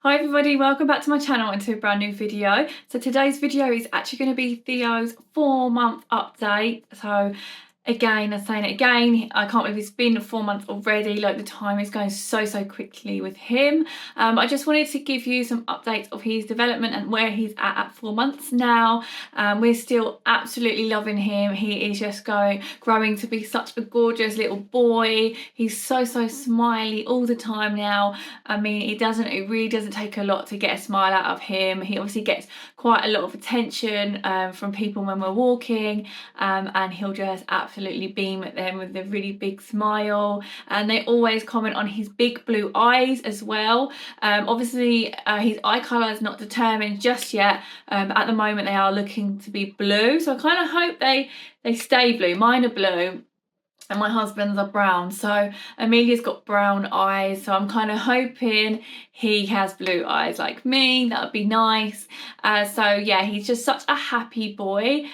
Hi everybody, welcome back to my channel and to a brand new video. So today's video is actually going to be Theo's 4-month update. So again, I'm saying it again, I can't believe it's been 4 months already. Like, the time is going so quickly with him. I just wanted to give you some updates of his development and where he's at 4 months now. We're still absolutely loving him. He is just growing to be such a gorgeous little boy. He's so smiley all the time now. I mean, it really doesn't take a lot to get a smile out of him. He obviously gets quite a lot of attention from people when we're walking, and he'll just absolutely beam at them with a really big smile. And they always comment on his big blue eyes as well. Obviously his eye colour is not determined just yet. At the moment they are looking to be blue, so I kind of hope they stay blue. Mine are blue and my husband's are brown, so Amelia's got brown eyes, so I'm kind of hoping he has blue eyes like me. That would be nice. So yeah, he's just such a happy boy,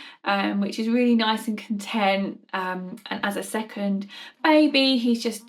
which is really nice and content. And as a second baby, he's just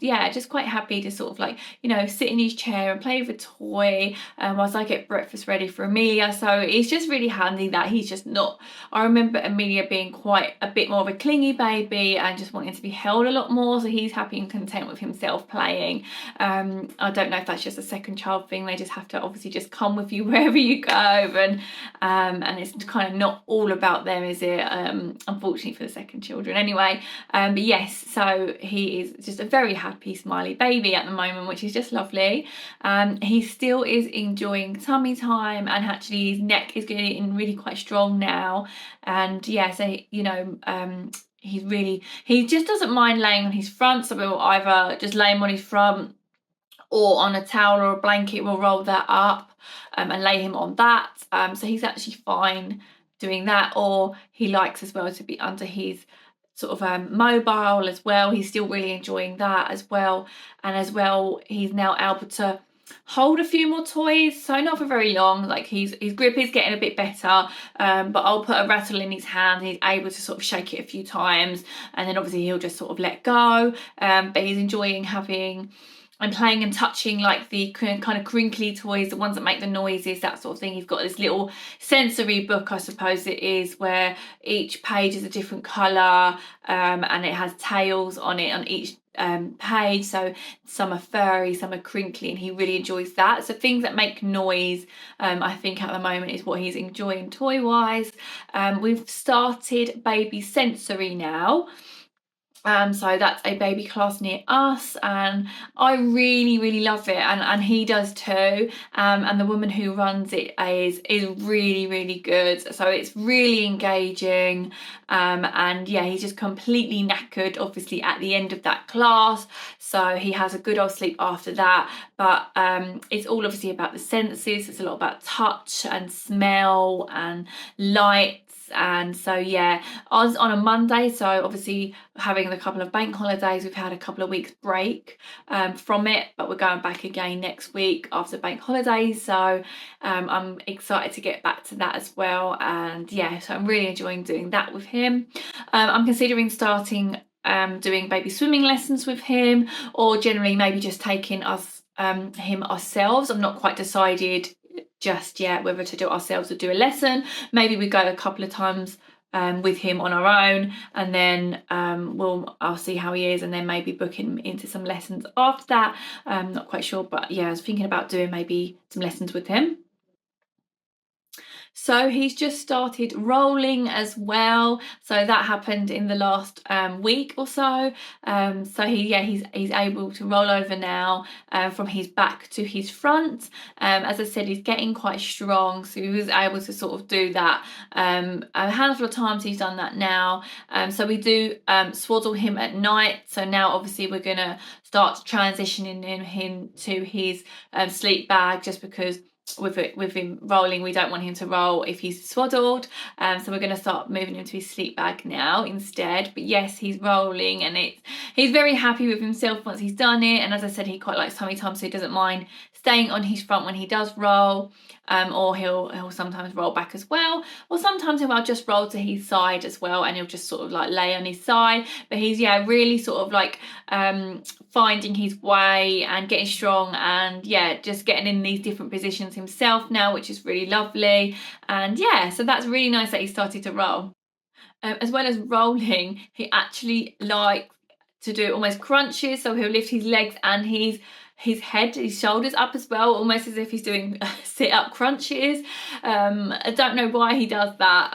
quite happy to sort of, like, you know, sit in his chair and play with a toy whilst I get breakfast ready for Amelia. So it's just really handy that he's just not. I remember Amelia being quite a bit more of a clingy baby and just wanting to be held a lot more, so he's happy and content with himself playing. I don't know if that's just a second child thing. They just have to obviously just come with you wherever you go, and it's kind of not all about them, is it? Unfortunately for the second children anyway. But yes, so he is just a very happy smiley baby at the moment, which is just lovely. He still is enjoying tummy time, and actually his neck is getting really quite strong now. And yeah, so you know, he just doesn't mind laying on his front, so we'll either just lay him on his front or on a towel or a blanket. We'll roll that up and lay him on that. So he's actually fine doing that, or he likes as well to be under his sort of mobile as well. He's still really enjoying that as well. And as well, he's now able to hold a few more toys, so not for very long. Like, his grip is getting a bit better, but I'll put a rattle in his hand and he's able to sort of shake it a few times, and then obviously he'll just sort of let go. But he's enjoying having and playing and touching, like, the kind of crinkly toys, the ones that make the noises, that sort of thing. He's got this little sensory book, I suppose it is, where each page is a different colour, and it has tails on it on each page. So some are furry, some are crinkly, and he really enjoys that. So things that make noise, I think at the moment, is what he's enjoying toy wise. We've started baby sensory now. So that's a baby class near us, and I really love it, and he does too. And the woman who runs it is really good, so it's really engaging. And yeah, he's just completely knackered obviously at the end of that class, so he has a good old sleep after that. But it's all obviously about the senses. It's a lot about touch and smell and light. And so yeah, I was on a Monday, so obviously having the couple of bank holidays, we've had a couple of weeks break from it, but we're going back again next week after bank holidays. So I'm excited to get back to that as well. And yeah, so I'm really enjoying doing that with him. I'm considering starting doing baby swimming lessons with him, or generally maybe just taking him ourselves. I'm not quite decided just yet whether to do it ourselves or do a lesson. Maybe we go a couple of times with him on our own, and then I'll see how he is, and then maybe book him into some lessons after that. Not quite sure, but yeah, I was thinking about doing maybe some lessons with him. So he's just started rolling as well, so that happened in the last week or so. So he's able to roll over now, from his back to his front. As I said, he's getting quite strong, so he was able to sort of do that a handful of times. He's done that now. So we do swaddle him at night, so now obviously we're gonna start transitioning him to his sleep bag, just because with him rolling. We don't want him to roll if he's swaddled, so we're going to start moving him to his sleep bag now instead. But yes, he's rolling, and he's very happy with himself once he's done it. And as I said, he quite likes tummy time, so he doesn't mind staying on his front when he does roll. Or he'll sometimes roll back as well, or sometimes he'll just roll to his side as well, and he'll just sort of like lay on his side. But he's really sort of like finding his way and getting strong, and just getting in these different positions himself now, which is really lovely. And so that's really nice that he started to roll. As well as rolling, he actually likes to do almost crunches, so he'll lift his legs and his head, his shoulders up as well, almost as if he's doing sit-up crunches. I don't know why he does that.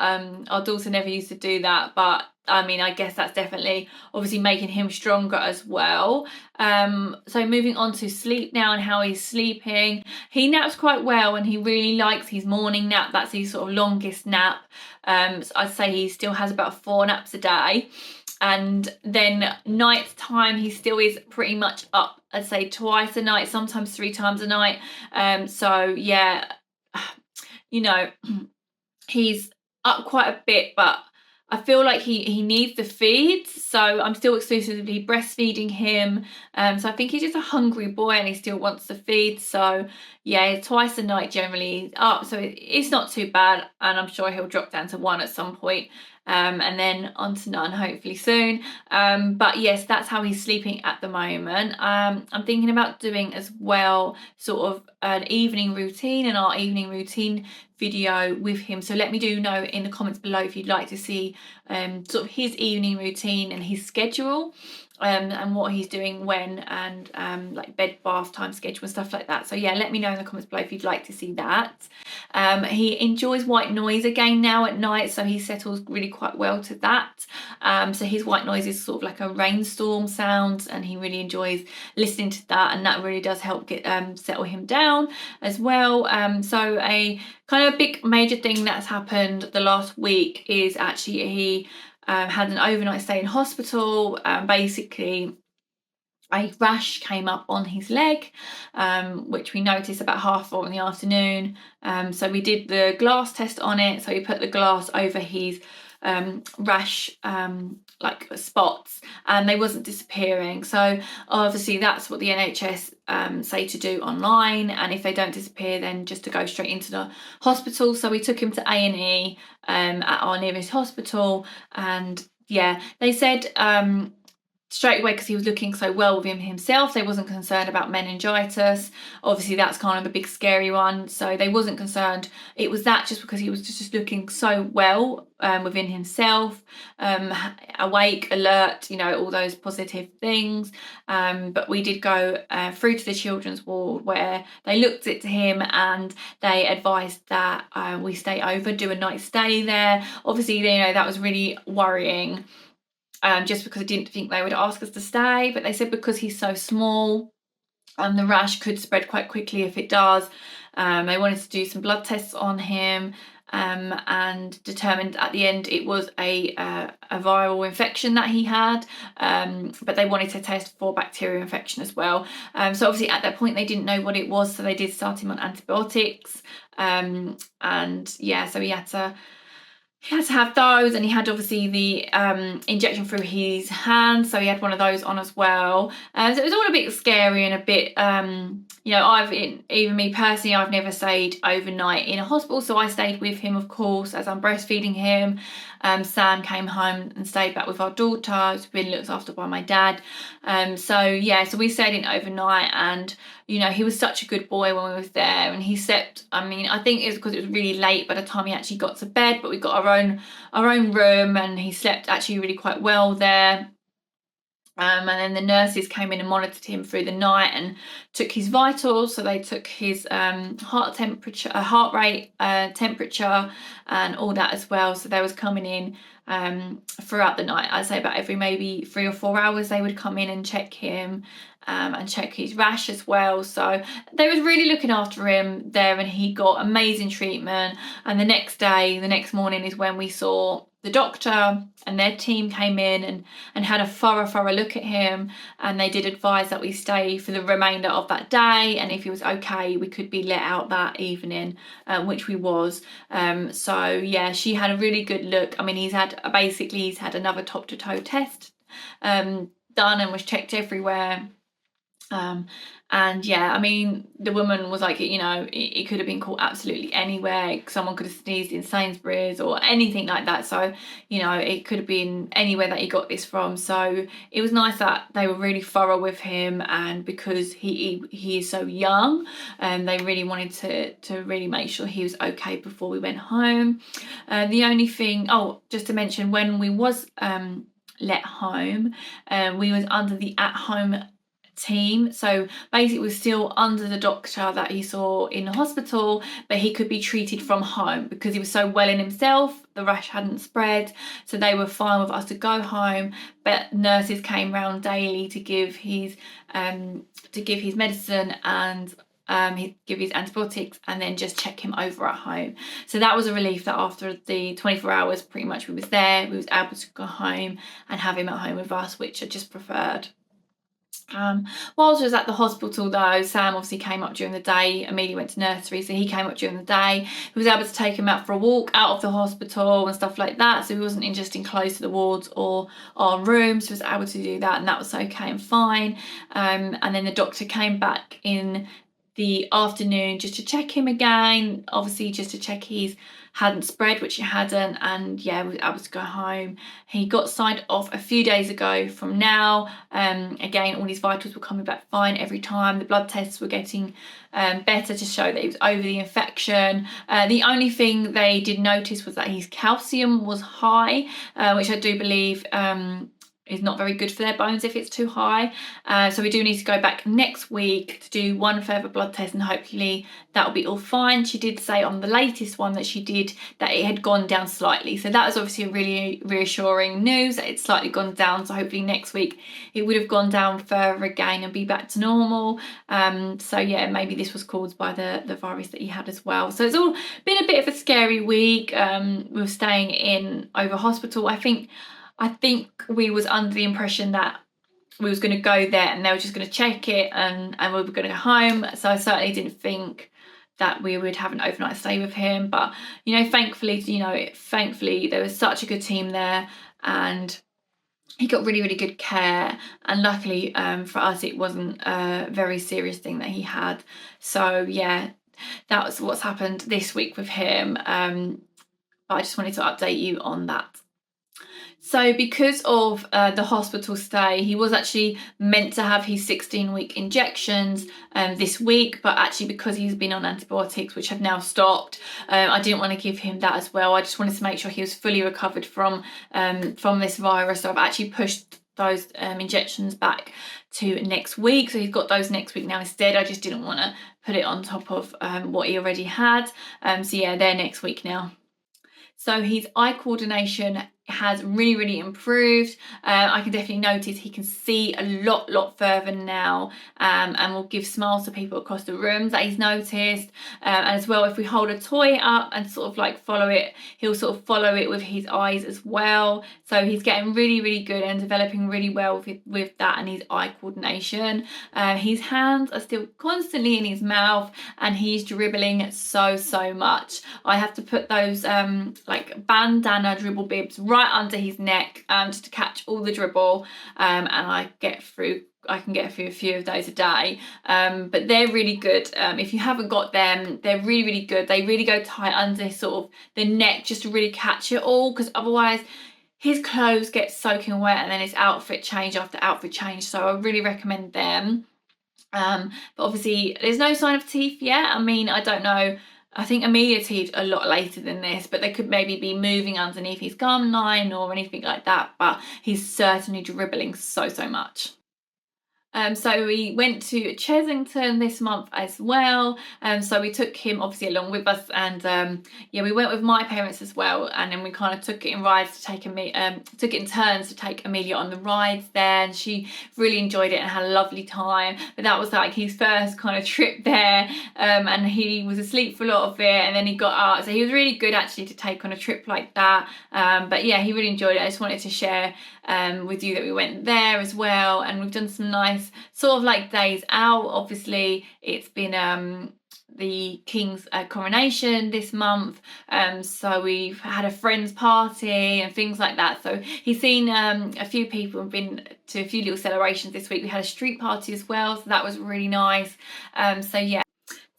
Our daughter never used to do that, but I mean, I guess that's definitely obviously making him stronger as well. So moving on to sleep now and how he's sleeping. He naps quite well, and he really likes his morning nap. That's his sort of longest nap. So I'd say he still has about 4 naps a day. And then night time, he still is pretty much up, I'd say twice a night, sometimes 3 times a night. So he's up quite a bit, but I feel like he needs the feeds, so I'm still exclusively breastfeeding him. So I think he's just a hungry boy, and he still wants the feed. So twice a night generally up, so it's not too bad, and I'm sure he'll drop down to 1 at some point. And then on to none hopefully soon. But yes, that's how he's sleeping at the moment. I'm thinking about doing as well sort of an evening routine, and our evening routine video with him. So let me know in the comments below if you'd like to see sort of his evening routine and his schedule. And what he's doing when, and like bed bath time schedule and stuff like that. So let me know in the comments below if you'd like to see that. He enjoys white noise again now at night, so he settles really quite well to that. So his white noise is sort of like a rainstorm sound, and he really enjoys listening to that, and that really does help get settle him down as well. So a kind of big major thing that's happened the last week is actually he had an overnight stay in hospital. Basically a rash came up on his leg, which we noticed about 4:30 in the afternoon. So we did the glass test on it. So we put the glass over his rash like spots, and they wasn't disappearing. So obviously that's what the NHS say to do online, and if they don't disappear, then just to go straight into the hospital. So we took him to A&E at our nearest hospital, and they said straight away, because he was looking so well with him himself, they wasn't concerned about meningitis. Obviously that's kind of a big scary one, so they wasn't concerned. It was that just because he was just looking so well within himself, awake, alert, all those positive things. But we did go through to the children's ward, where they looked at him and they advised that we stay over, do a night stay there. Obviously that was really worrying, just because I didn't think they would ask us to stay, but they said because he's so small and the rash could spread quite quickly if it does. They wanted to do some blood tests on him, and determined at the end it was a viral infection that he had, but they wanted to test for bacterial infection as well. So obviously at that point they didn't know what it was, so they did start him on antibiotics, and so he had to have those, and he had obviously the injection through his hand, so he had one of those on as well. So it was all a bit scary and a bit even me personally, I've never stayed overnight in a hospital, so I stayed with him, of course, as I'm breastfeeding him. Sam came home and stayed back with our daughter, who's been looked after by my dad. So we stayed in overnight, and he was such a good boy when we was there, and he slept, I mean, I think it was because it was really late by the time he actually got to bed, but we got our own room, and he slept actually really quite well there. And then the nurses came in and monitored him through the night and took his vitals. So they took his heart rate, temperature, and all that as well. So they was coming in throughout the night. I'd say about every maybe 3 or 4 hours they would come in and check him, and check his rash as well. So they was really looking after him there, and he got amazing treatment. And the next morning is when we saw the doctor and their team came in and had a thorough look at him, and they did advise that we stay for the remainder of that day, and if he was okay we could be let out that evening, which we was. So yeah, she had a really good look. I mean, he's had another top to toe test done and was checked everywhere. And yeah, I mean, the woman was like, you know, it could have been caught absolutely anywhere. Someone could have sneezed in Sainsbury's or anything like that. So, you know, it could have been anywhere that he got this from. So it was nice that they were really thorough with him, and because he is so young, they really wanted to really make sure he was okay before we went home. The only thing, just to mention, when we was let home, we was under the at-home team, so basically we're still under the doctor that he saw in the hospital, but he could be treated from home because he was so well in himself. The rash hadn't spread, so they were fine with us to go home, but nurses came round daily to give his medicine and he'd give his antibiotics and then just check him over at home. So that was a relief that after the 24 hours pretty much we was there, we was able to go home and have him at home with us, which I just preferred. Whilst I was at the hospital though, Sam obviously came up during the day. Amelia went to nursery, so he came up during the day. He was able to take him out for a walk out of the hospital and stuff like that, so he wasn't just in close to the wards or our rooms. He was able to do that, and that was okay and fine. And then the doctor came back in the afternoon just to check him again, obviously just to check he's hadn't spread, which he hadn't, and yeah, we were able to go home. He got signed off a few days ago from now. Again, all his vitals were coming back fine every time. The blood tests were getting better to show that he was over the infection. The only thing they did notice was that his calcium was high, which I do believe is not very good for their bones if it's too high. So we do need to go back next week to do one further blood test, and hopefully that'll be all fine. She did say on the latest one that she did that it had gone down slightly, so that was obviously a really reassuring news that it's slightly gone down. So hopefully next week it would have gone down further again and be back to normal. So yeah, maybe this was caused by the virus that he had as well. So it's all been a bit of a scary week. We were staying in over hospital. I think we was under the impression that we was going to go there and they were just going to check it and we were going to go home. So I certainly didn't think that we would have an overnight stay with him. But, you know, thankfully there was such a good team there, and he got really good care. And luckily for us, it wasn't a very serious thing that he had. So yeah, that was what's happened this week with him. But I just wanted to update you on that. So because of the hospital stay, he was actually meant to have his 16-week injections this week, but actually because he's been on antibiotics, which have now stopped, I didn't want to give him that as well. I just wanted to make sure he was fully recovered from this virus. So I've actually pushed those injections back to next week. So he's got those next week now instead. I just didn't want to put it on top of what he already had. So yeah, they're next week now. So his eye coordination has really improved. I can definitely notice he can see a lot further now, and will give smiles to people across the rooms that he's noticed. And as well, if we hold a toy up and sort of like follow it, he'll sort of follow it with his eyes as well. So he's getting really good and developing really well with that and his eye coordination. His hands are still constantly in his mouth, and he's dribbling so much. I have to put those like bandana dribble bibs right under his neck just to catch all the dribble, and I can get through a few of those a day, but they're really good. If you haven't got them, they're really good. They really go tight under sort of the neck just to really catch it all, because otherwise his clothes get soaking wet and then it's outfit change after outfit change. So I really recommend them. But obviously there's no sign of teeth yet. I mean, I don't know, I think Amelia teethed a lot later than this, but they could maybe be moving underneath his gum line or anything like that, but he's certainly dribbling so much. So we went to Chesington this month as well. So we took him obviously along with us, and yeah, we went with my parents as well, and then we kind of took it in rides to take took it in turns to take Amelia on the rides there, and she really enjoyed it and had a lovely time. But that was like his first kind of trip there, and he was asleep for a lot of it, and then he got up. So he was really good actually to take on a trip like that. But yeah, he really enjoyed it. I just wanted to share with you that we went there as well, and we've done some nice sort of like days out. Obviously it's been the King's coronation this month, so we've had a friend's party and things like that. So he's seen a few people and been to a few little celebrations this week. We had a street party as well, so that was really nice. So yeah,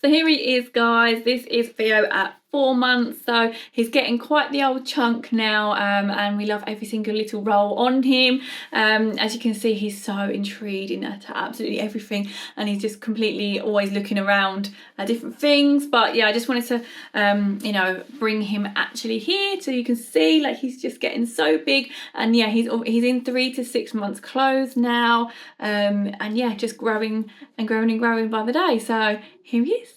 so here he is, guys. This is Theo at 4 months, so he's getting quite the old chunk now, and we love every single little roll on him. As you can see, he's so intrigued into absolutely everything, and he's just completely always looking around at different things. But yeah, I just wanted to you know, bring him actually here so you can see like he's just getting so big. And yeah, he's in 3 to 6 months clothes now, and yeah, just growing and growing and growing by the day. So here he is.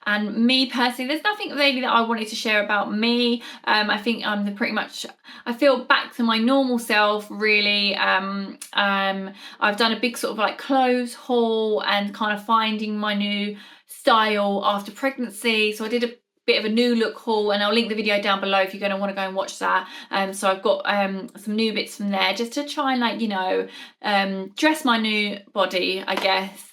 And me personally, there's nothing really that I wanted to share about me. I think I'm pretty much, I feel back to my normal self really. I've done a big sort of like clothes haul and kind of finding my new style after pregnancy. So I did a bit of a new look haul, and I'll link the video down below if you're going to want to go and watch that. So I've got some new bits from there just to try and, like, you know, dress my new body, I guess.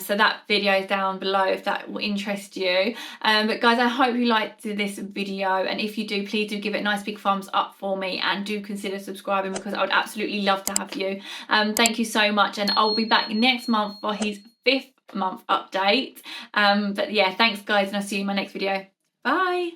So that video is down below if that will interest you. But guys, I hope you liked this video, and if you do, please do give it a nice big thumbs up for me, and do consider subscribing because I would absolutely love to have you. Thank you so much, and I'll be back next month for his 5th month update. But yeah, thanks guys, and I'll see you in my next video. Bye.